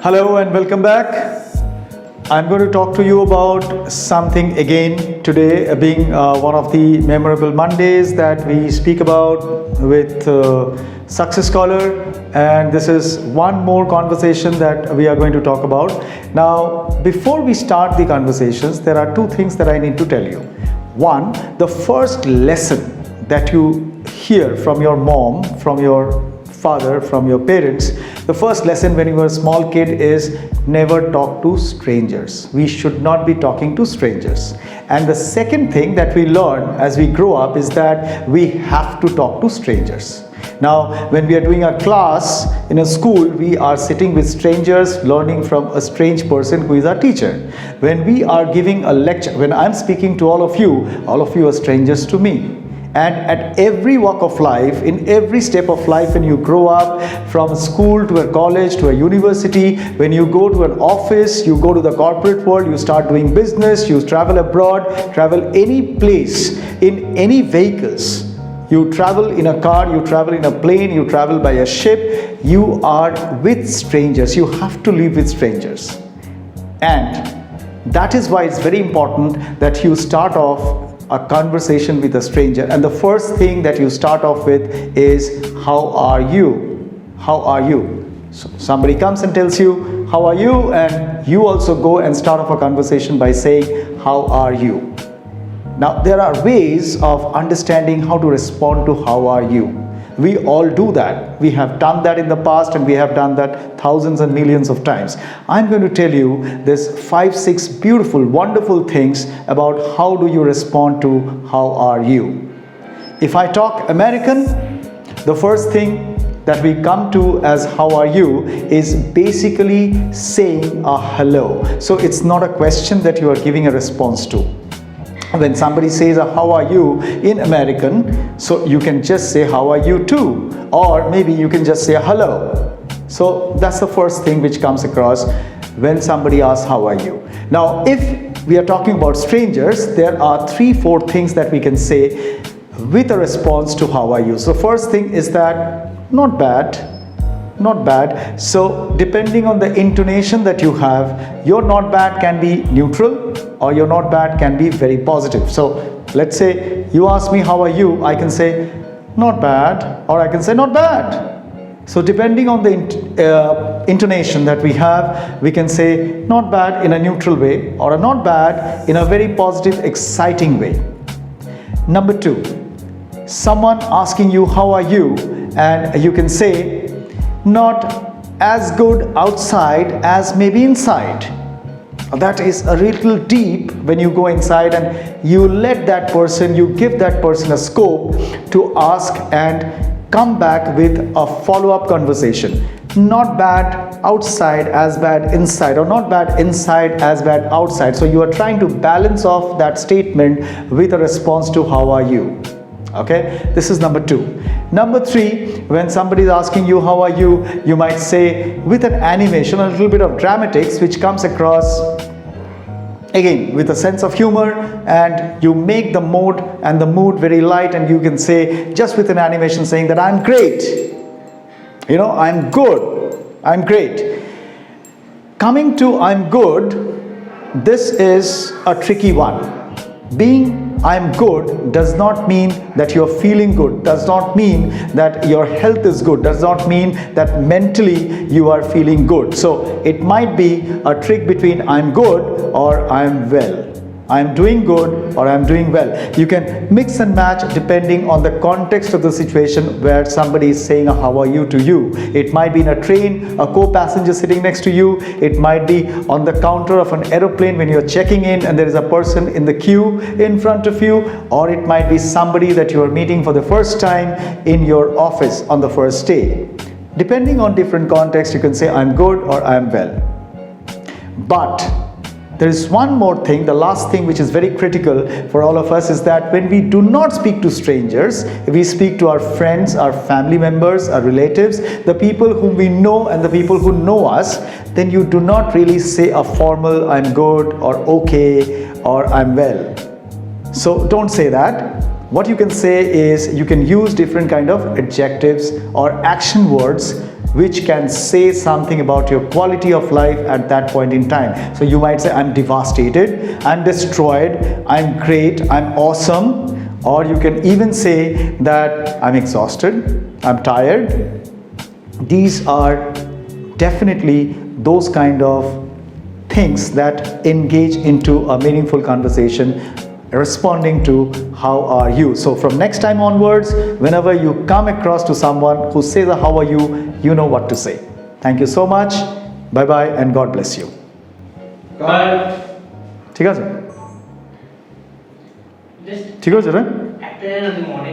Hello and welcome back. I'm going to talk to you about something again today, being one of the memorable Mondays that we speak about with Success Scholar, and this is one more conversation that we are going to talk about. Now, before we start the conversations, there are two things that I need to tell you. One, the first lesson that you hear from your mom, from your father, from your parents, the first lesson when you were a small kid is never talk to strangers. We should not be talking to strangers. And the second thing that we learn as we grow up is that we have to talk to strangers. Now, when we are doing a class in a school, we are sitting with strangers, learning from a strange person who is our teacher. When we are giving a lecture, when I'm speaking to all of you are strangers to me. And at every walk of life, in every step of life, when you grow up, from school to a college to a university, when you go to an office, you go to the corporate world, you start doing business, you travel abroad, travel any place, in any vehicles, you travel in a car, you travel in a plane, you travel by a ship, you are with strangers. You have to live with strangers. And that is why it's very important that you start off a conversation with a stranger, and the first thing that you start off with is, how are you? How are you? So somebody comes and tells you, how are you? And you also go and start off a conversation by saying, how are you? Now, there are ways of understanding how to respond to how are you. We all do that. We have done that in the past, and we have done that thousands and millions of times. I'm going to tell you this 5-6 beautiful, wonderful things about how do you respond to how are you. If I talk American, the first thing that we come to as how are you is basically saying a hello. So it's not a question that you are giving a response to. When somebody says how are you in American, so you can just say how are you too, or maybe you can just say hello. So that's the first thing which comes across when somebody asks how are you. Now, if we are talking about strangers, there are 3-4 things that we can say with a response to how are you. So first thing is that not bad. Not bad. So depending on the intonation that you have, your not bad can be neutral or your not bad can be very positive. So let's say you ask me how are you, I can say not bad, or I can say not bad. So depending on the intonation that we have, we can say not bad in a neutral way or a not bad in a very positive, exciting way. Number 2, someone asking you how are you, and you can say not as good outside as maybe inside. That is a little deep when you go inside and you let that person, you give that person a scope to ask and come back with a follow-up conversation. Not bad outside as bad inside, or not bad inside as bad outside. So you are trying to balance off that statement with a response to how are you. Okay, this is number 2. Number 3, when somebody is asking you how are you, you might say with an animation, a little bit of dramatics which comes across again with a sense of humor, and you make the mode and the mood very light, and you can say just with an animation saying that I'm great, you know, I'm good, I'm great. Coming to I'm good, this is a tricky one. Being I'm good does not mean that you're feeling good, does not mean that your health is good, does not mean that mentally you are feeling good. So it might be a trick between I'm good or I'm well. I'm doing good or I'm doing well. You can mix and match depending on the context of the situation where somebody is saying a how are you to you. It might be in a train, a co-passenger sitting next to you. It might be on the counter of an aeroplane when you're checking in and there is a person in the queue in front of you, or it might be somebody that you are meeting for the first time in your office on the first day. Depending on different contexts, you can say I'm good or I'm well. But there is one more thing, the last thing which is very critical for all of us, is that when we do not speak to strangers, we speak to our friends, our family members, our relatives, the people whom we know and the people who know us, then you do not really say a formal I'm good or okay or I'm well. So don't say that. What you can say is you can use different kind of adjectives or action words which can say something about your quality of life at that point in time. So you might say, I'm devastated, I'm destroyed, I'm great, I'm awesome. Or you can even say that I'm exhausted, I'm tired. These are definitely those kind of things that engage into a meaningful conversation, responding to how are you. So from next time onwards, whenever you come across to someone who says how are you, you know what to say. Thank you so much. Bye bye and God bless you. ঠিক আছে ঠিক আছে রে? একটা মনে